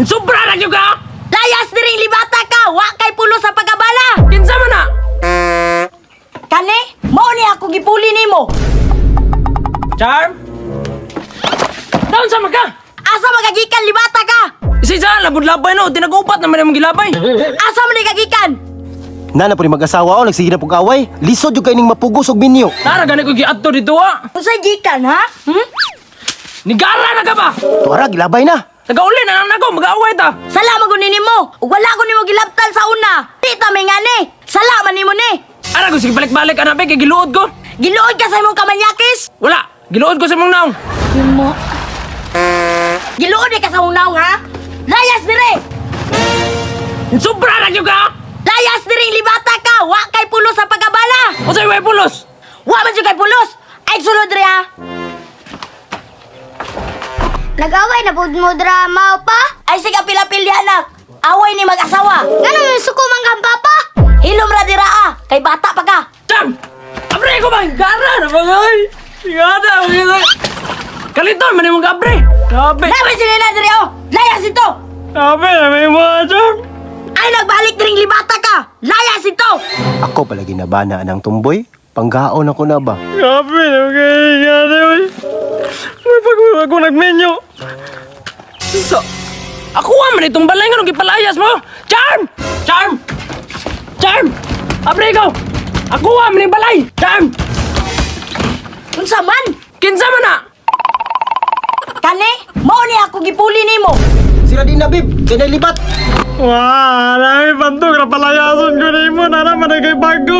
Sobra na jud ka. Layas diring libata ka, wa kay pulo sa pagabala. Kinsa man na? Kani, mao ni ako gipuli nimo. Charm? Daon sa ka? Asa magagikan libata ka? Isa labod-labay no, tinagupat naman yung gilabay. Asa man ni gagikan? Nana po ni mag-asawa o, nagsige na pong kaway. Lisod yung kaining mapugos og minyo. Tara gani ko giadto dito ah. Unsay gikan ha? Nigara na ka ba? Tuara, gilabay na. Nagauli na lang ako, mag-aaway ta. Sala man gud nimo. Ug wala ko nimo gilabtan sa una. Tita may ngani. Sala man nimo ni. Ara ko sige balik-balik ana kay giluod ko. Giluod ka sa imong kamanyakis. Wala, giluod ko sa mong naong. Imo. Giluod ka sa unaw ha? Layas dire. Sobra na jud ka. Layas diring libata ka, wa kay pulo sa pagabala. Usay way pulos. Wa man jud kay pulos. Ay sulod dire ha. Nag-away na pud mo drama pa? Ay sige pila-pili anak. Away ni mag-asawa. Ngano yung suko man kang papa? Hilom ra dira kay bata pa ka. Charm! Abre ko bang gara na bagay. Gada bagay. Kaliton man yung gabre. Sabi. Nabi sila na dire oh. Layas ito. Sabi na may mga charm. Ay nagbalik diring libata ka. Layas ito. Ako pala ginabana ng tumboy. Panggaon ako na ba? Sabi na bagay. Gada bagay. May pag ako nagmenyo. So, ako man itong balay nga nung ipalayas mo. Charm! Charm! Charm! Abre ko! Ako man yung balay. Charm! Unsa man? Kinsa man na? Kani, mao ni ako gipuli nimo. Sila din na, Bib. Kaya libat. Wah, nami bantu kena palayasan ko ni mo. Nara mana kay bago.